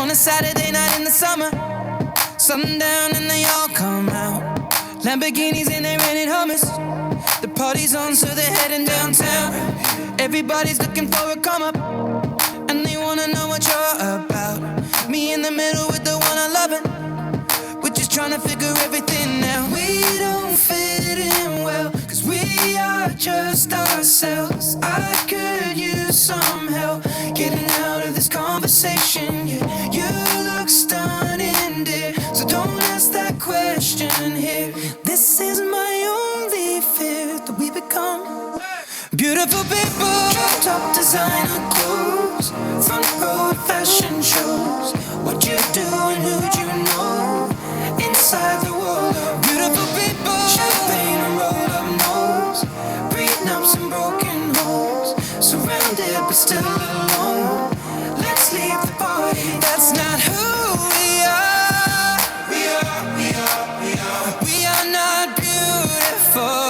On a Saturday night in the summer, sundown and they all come out. Lamborghinis and they rented Hummers. The party's on, so they're heading downtown. Everybody's looking for a come up, and they wanna know what you're about. Me in the middle with the one I love it. We're just trying to figure everything out. We don't fit in well, cause we are just ourselves. I could use some help getting out of this conversation. Yeah, you look stunning, dear, so don't ask that question here. This is my only fear, that we become beautiful people. Top designer clothes, front row fashion shows. What you do and who'd you know? Inside the world of beautiful people. Champagne and rolled up nose, prenups and broken homes. Surrounded but still alone. Let's leave the party. That's not who we are. We are not beautiful.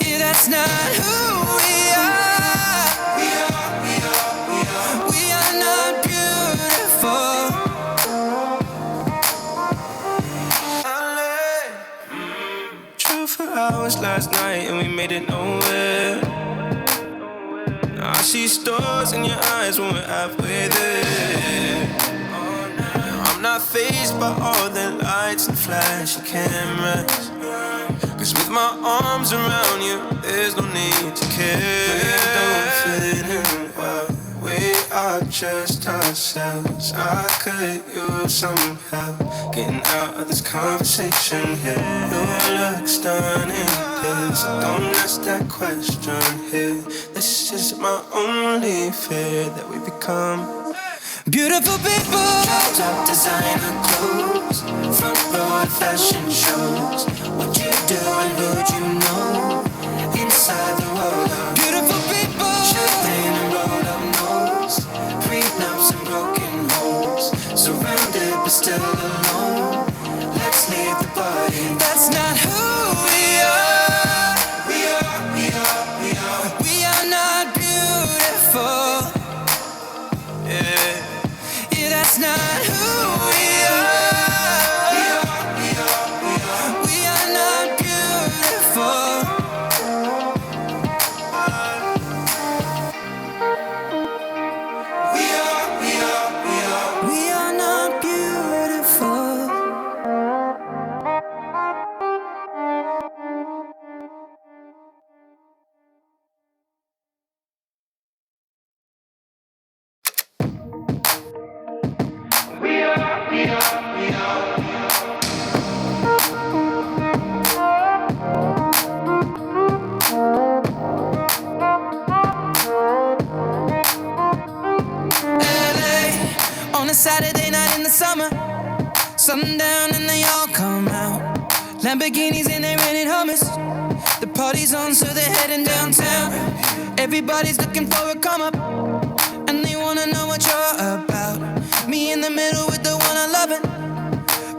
Yeah, that's not who we are. We are not beautiful. Drove for hours last night and we made it nowhere. Now I see stars in your eyes when we're halfway there. I'm not fazed by all the lights and flashy cameras, cause with my arms around you, there's no need to care. We don't fit in well, we are just ourselves. I could use some help getting out of this conversation here. You look stunning, so don't ask that question here. This is my only fear, that we become beautiful people. Top designer clothes, front row at fashion shows. What you do and who'd you know? Inside the world of beautiful people. Champagne and rolled up nose, prenups and broken homes. Surrounded but still alone. Let's leave the party. That's not who we are. We are not beautiful. Yeah, that's not who we are. We are not beautiful. We are not beautiful. LA, on a Saturday night in the summer, sundown and they all come out. Lamborghinis and they rented Hummers. The party's on, so they're heading downtown. Everybody's looking for a come up, and they wanna know what you're about. Me in the middle with the one I love it.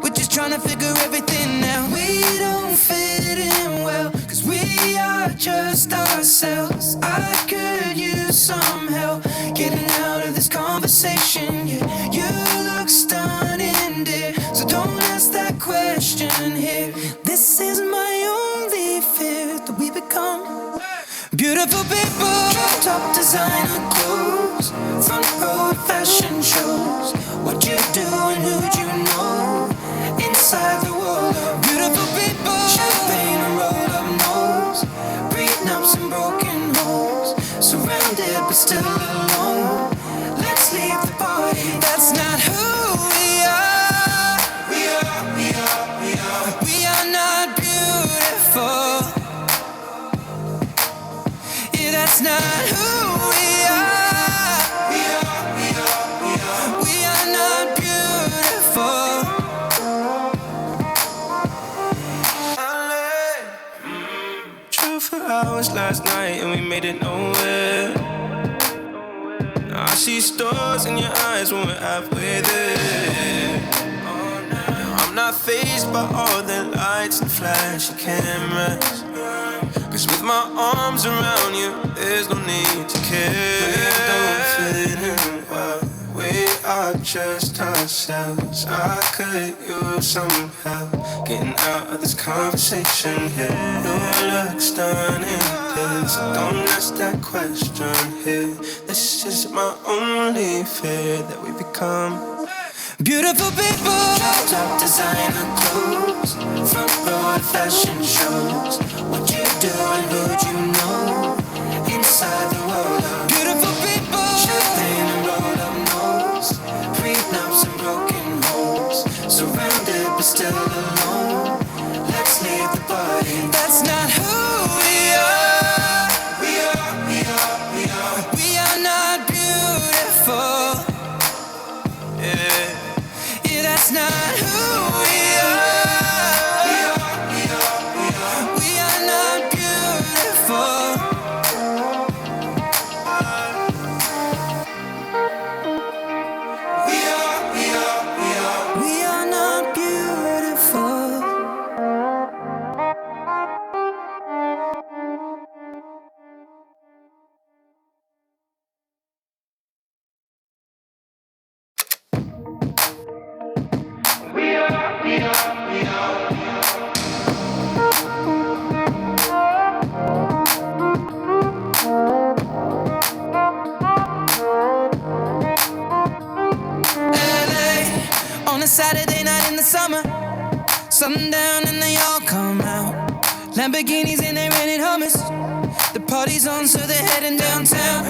We're just trying to figure everything out. We don't fit in well, cause we are just ourselves. I could use some help getting out of this conversation. Yeah, you look stunning, dear, so don't ask that question here. This is my only fear, that we become beautiful people. Top designer clothes, front row fashion shows. What you do and who'd you know? Inside the world of beautiful people. Champagne and rolled up nose, prenups and broken homes. Surrounded but still alone. Let's leave the party. That's not who we are. We are not beautiful. Yeah, that's not who we are. We are not beautiful. Drove for hours last night and we made it nowhere. Now I see stars in your eyes when we're halfway there. I'm not fazed by all the lights and flashy cameras, cause with my arms around you, there's no need to care. We don't fit in well, just ourselves. I could use some help getting out of this conversation here. Your looks stunning, please don't ask that question here. This is my only fear, that we become beautiful people. Top designer clothes, front row at fashion shows. What you do and who'd you know? Inside the world of beautiful people. Champagne and rolled up nose, prenups and broken homes. Surrounded but still alone. Let's leave the party. That's not who we are. We are not beautiful. Yeah, that's not who we are. We are not beautiful. We are not beautiful. LA on a Saturday night in the summer. Sundown and they all come out. Lamborghinis and they rented Hummers. The party's on, so they're heading downtown.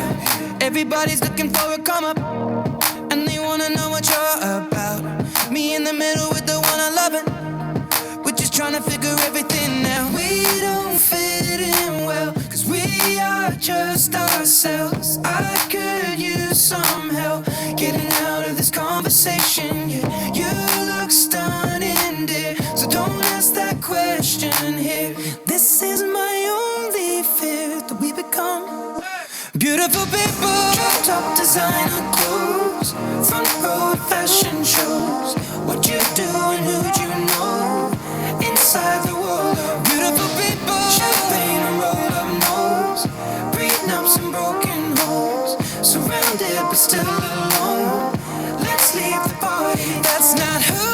Everybody's looking for a come up, and they wanna know what you're about. Me in the middle with the one I love it. We're just trying to figure everything out. We don't fit in well, cause we are just ourselves. I could use some help getting out of this conversation. Yeah, you look stunning, dear, so don't ask that question here. This is my only fear, that we become beautiful people. Top designer clothes, front row at fashion shows. What you do and who'd you know? Inside the world of beautiful people. Champagne and rolled up nose, prenups and broken homes. Surrounded but still alone. Let's leave the party. That's not who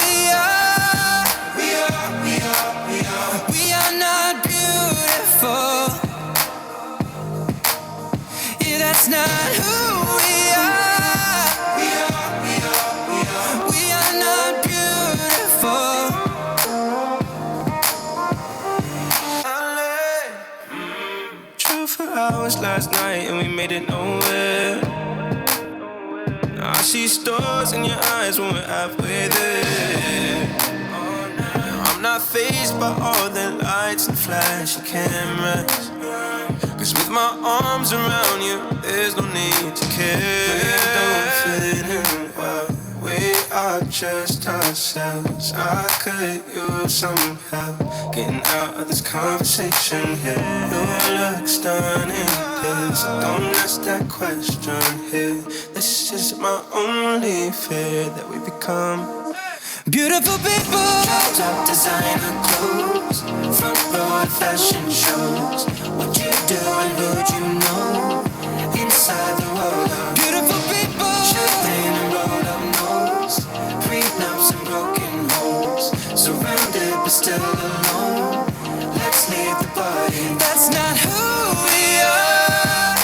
we are. We are not beautiful. Yeah, that's not who we are. We are not beautiful. Drove for hours last night and we made it nowhere. Now I see stars in your eyes when we're halfway there. I'm not fazed by all the lights and flashy cameras, cause with my arms around you, there's no need to care. We don't fit in well, we are just ourselves. I could use some help getting out of this conversation here. Your looks stunning, please don't ask that question here. This is my only fear, that we become beautiful people. Top designer clothes, front row at fashion shows. What you do and who'd you know? Inside the world of beautiful people. Champagne and rolled up nose, prenups and broken homes. Surrounded but still alone. Let's leave the party. That's not who we are.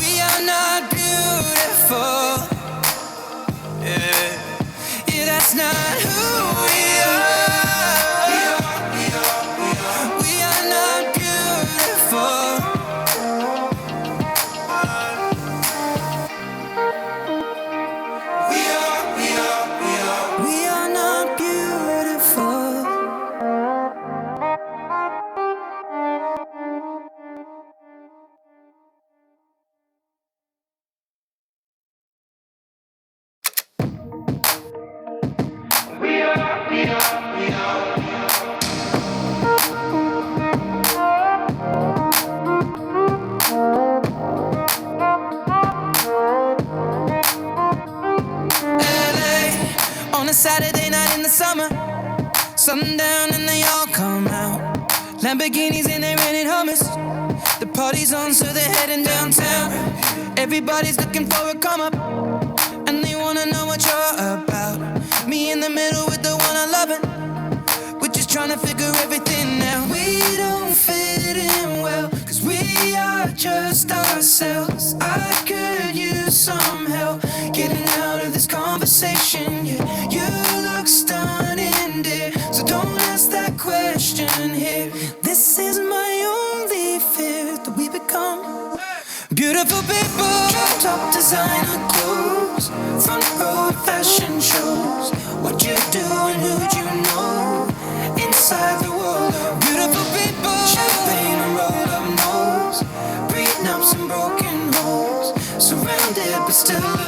We are not beautiful. Yeah, that's not who we are. We are not beautiful. We are not beautiful. LA on a Saturday night in the summer. Sundown and they all come out. Lamborghinis and they rented Hummers. The party's on, so they're heading downtown. Everybody's looking for a come up, and they wanna know what you're about. Me in the middle with the one I love it. We're just trying to figure everything out. We don't fit in well, cause we are just ourselves. I could use some help getting out of this conversation. Yeah, you look stunning, dear, so don't ask that question here. This is my only fear, that we become beautiful people. Top designer clothes, front row fashion shows. What you do and who'd you know? Inside the world of beautiful people. Champagne and rolled up nose, prenups and broken homes. Surrounded but still